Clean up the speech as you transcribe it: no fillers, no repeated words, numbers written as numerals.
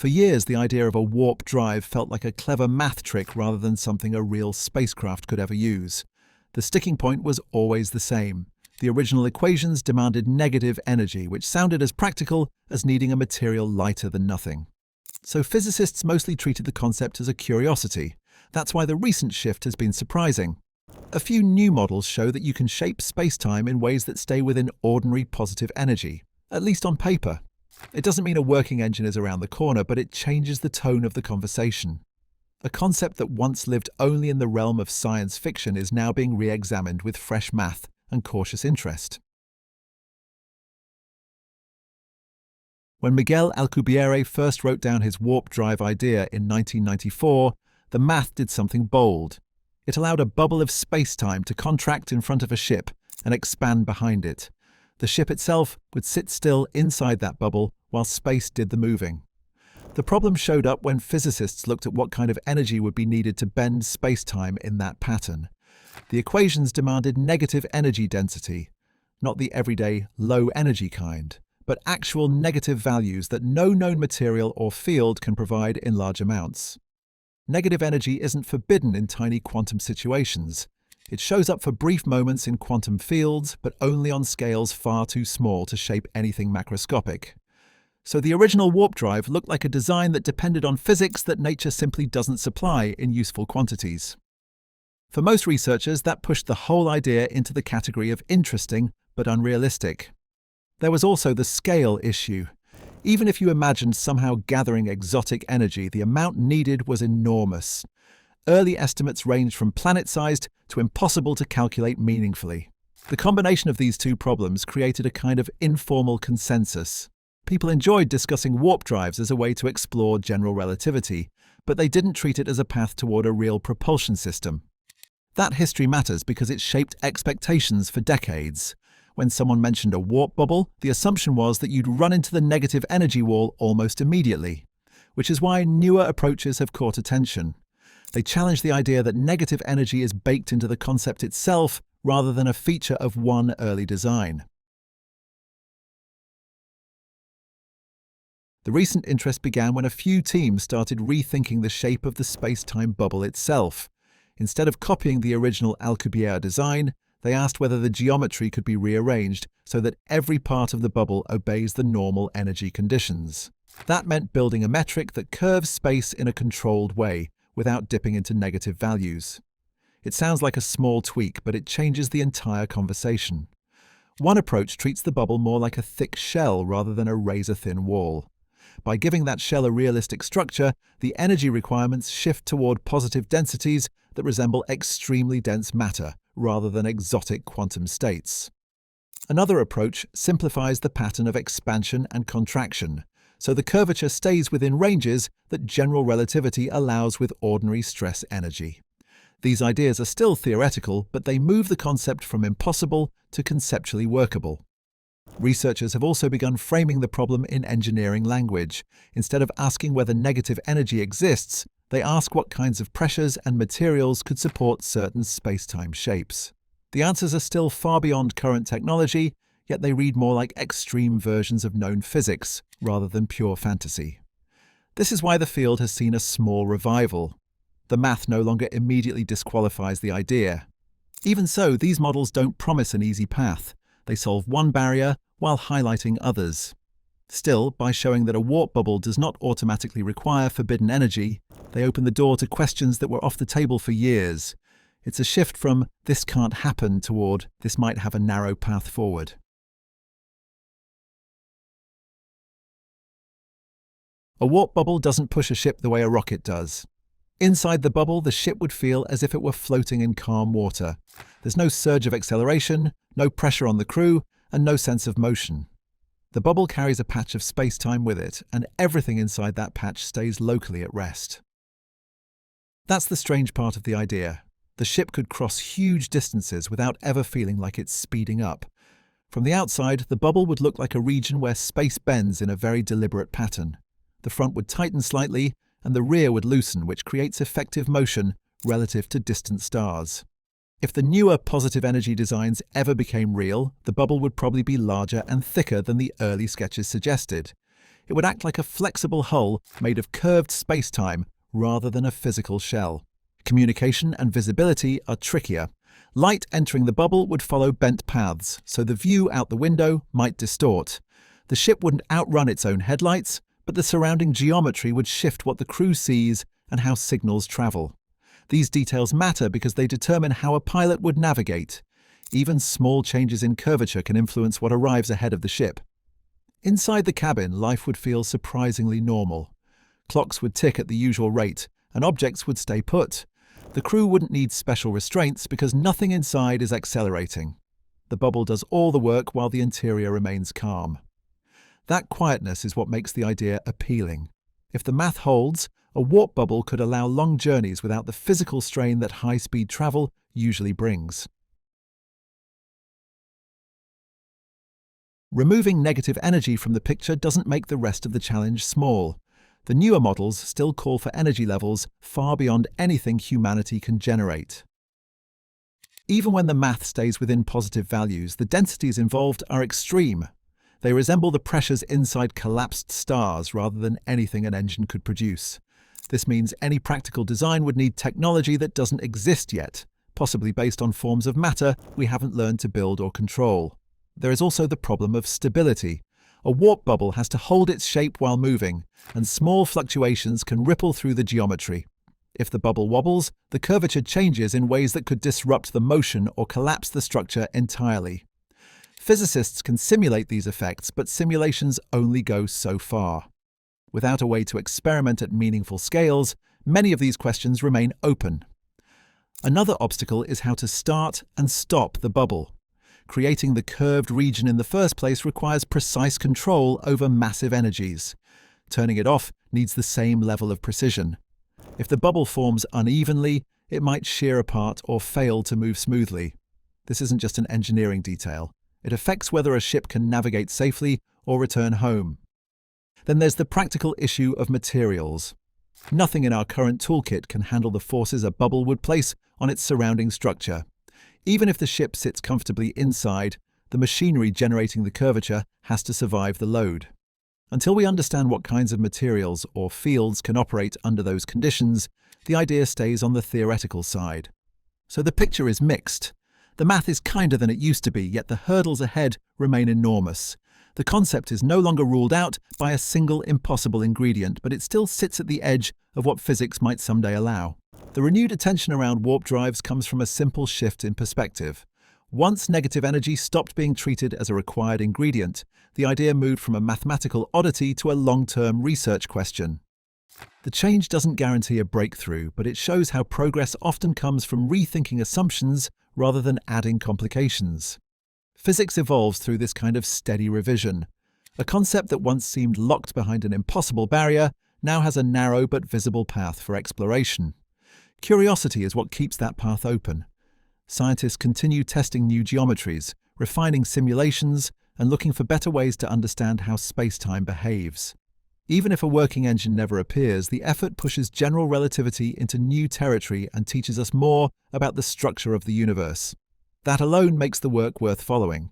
For years, the idea of a warp drive felt like a clever math trick rather than something a real spacecraft could ever use. The sticking point was always the same. The original equations demanded negative energy, which sounded as practical as needing a material lighter than nothing. So physicists mostly treated the concept as a curiosity. That's why the recent shift has been surprising. A few new models show that you can shape spacetime in ways that stay within ordinary positive energy, at least on paper. It doesn't mean a working engine is around the corner, but it changes the tone of the conversation. A concept that once lived only in the realm of science fiction is now being re-examined with fresh math and cautious interest. When Miguel Alcubierre first wrote down his warp drive idea in 1994, the math did something bold. It allowed a bubble of space-time to contract in front of a ship and expand behind it. The ship itself would sit still inside that bubble while space did the moving. The problem showed up when physicists looked at what kind of energy would be needed to bend space-time in that pattern. The equations demanded negative energy density, not the everyday low-energy kind, but actual negative values that no known material or field can provide in large amounts. Negative energy isn't forbidden in tiny quantum situations. It shows up for brief moments in quantum fields, but only on scales far too small to shape anything macroscopic. So the original warp drive looked like a design that depended on physics that nature simply doesn't supply in useful quantities. For most researchers, that pushed the whole idea into the category of interesting but unrealistic. There was also the scale issue. Even if you imagined somehow gathering exotic energy, the amount needed was enormous. Early estimates ranged from planet-sized to impossible to calculate meaningfully. The combination of these two problems created a kind of informal consensus. People enjoyed discussing warp drives as a way to explore general relativity, but they didn't treat it as a path toward a real propulsion system. That history matters because it shaped expectations for decades. When someone mentioned a warp bubble, the assumption was that you'd run into the negative energy wall almost immediately, which is why newer approaches have caught attention. They challenge the idea that negative energy is baked into the concept itself rather than a feature of one early design. The recent interest began when a few teams started rethinking the shape of the space-time bubble itself. Instead of copying the original Alcubierre design, they asked whether the geometry could be rearranged so that every part of the bubble obeys the normal energy conditions. That meant building a metric that curves space in a controlled way, without dipping into negative values. It sounds like a small tweak, but it changes the entire conversation. One approach treats the bubble more like a thick shell rather than a razor-thin wall. By giving that shell a realistic structure, the energy requirements shift toward positive densities that resemble extremely dense matter, rather than exotic quantum states. Another approach simplifies the pattern of expansion and contraction, so the curvature stays within ranges that general relativity allows with ordinary stress energy. These ideas are still theoretical, but they move the concept from impossible to conceptually workable. Researchers have also begun framing the problem in engineering language. Instead of asking whether negative energy exists, they ask what kinds of pressures and materials could support certain space-time shapes. The answers are still far beyond current technology, yet they read more like extreme versions of known physics, rather than pure fantasy. This is why the field has seen a small revival. The math no longer immediately disqualifies the idea. Even so, these models don't promise an easy path. They solve one barrier while highlighting others. Still, by showing that a warp bubble does not automatically require forbidden energy, they open the door to questions that were off the table for years. It's a shift from "this can't happen" toward "this might have a narrow path forward." A warp bubble doesn't push a ship the way a rocket does. Inside the bubble, the ship would feel as if it were floating in calm water. There's no surge of acceleration, no pressure on the crew, and no sense of motion. The bubble carries a patch of space-time with it, and everything inside that patch stays locally at rest. That's the strange part of the idea. The ship could cross huge distances without ever feeling like it's speeding up. From the outside, the bubble would look like a region where space bends in a very deliberate pattern. The front would tighten slightly, and the rear would loosen, which creates effective motion relative to distant stars. If the newer positive energy designs ever became real, the bubble would probably be larger and thicker than the early sketches suggested. it would act like a flexible hull made of curved spacetime rather than a physical shell. Communication and visibility are trickier. Light entering the bubble would follow bent paths, so the view out the window might distort. The ship wouldn't outrun its own headlights, but the surrounding geometry would shift what the crew sees and how signals travel. These details matter because they determine how a pilot would navigate. Even small changes in curvature can influence what arrives ahead of the ship. Inside the cabin, life would feel surprisingly normal. Clocks would tick at the usual rate, and objects would stay put. The crew wouldn't need special restraints because nothing inside is accelerating. The bubble does all the work while the interior remains calm. That quietness is what makes the idea appealing. If the math holds, a warp bubble could allow long journeys without the physical strain that high-speed travel usually brings. Removing negative energy from the picture doesn't make the rest of the challenge small. The newer models still call for energy levels far beyond anything humanity can generate. Even when the math stays within positive values, the densities involved are extreme. They resemble the pressures inside collapsed stars rather than anything an engine could produce. This means any practical design would need technology that doesn't exist yet, possibly based on forms of matter we haven't learned to build or control. There is also the problem of stability. A warp bubble has to hold its shape while moving, and small fluctuations can ripple through the geometry. If the bubble wobbles, the curvature changes in ways that could disrupt the motion or collapse the structure entirely. Physicists can simulate these effects, but simulations only go so far. Without a way to experiment at meaningful scales, many of these questions remain open. Another obstacle is how to start and stop the bubble. Creating the curved region in the first place requires precise control over massive energies. Turning it off needs the same level of precision. If the bubble forms unevenly, it might shear apart or fail to move smoothly. This isn't just an engineering detail. It affects whether a ship can navigate safely or return home. Then there's the practical issue of materials. Nothing in our current toolkit can handle the forces a bubble would place on its surrounding structure. Even if the ship sits comfortably inside, the machinery generating the curvature has to survive the load. Until we understand what kinds of materials or fields can operate under those conditions, the idea stays on the theoretical side. So the picture is mixed. The math is kinder than it used to be, yet the hurdles ahead remain enormous. The concept is no longer ruled out by a single impossible ingredient, but it still sits at the edge of what physics might someday allow. The renewed attention around warp drives comes from a simple shift in perspective. Once negative energy stopped being treated as a required ingredient, the idea moved from a mathematical oddity to a long-term research question. The change doesn't guarantee a breakthrough, but it shows how progress often comes from rethinking assumptions rather than adding complications. Physics evolves through this kind of steady revision. A concept that once seemed locked behind an impossible barrier now has a narrow but visible path for exploration. Curiosity is what keeps that path open. Scientists continue testing new geometries, refining simulations, and looking for better ways to understand how space-time behaves. Even if a working engine never appears, the effort pushes general relativity into new territory and teaches us more about the structure of the universe. That alone makes the work worth following.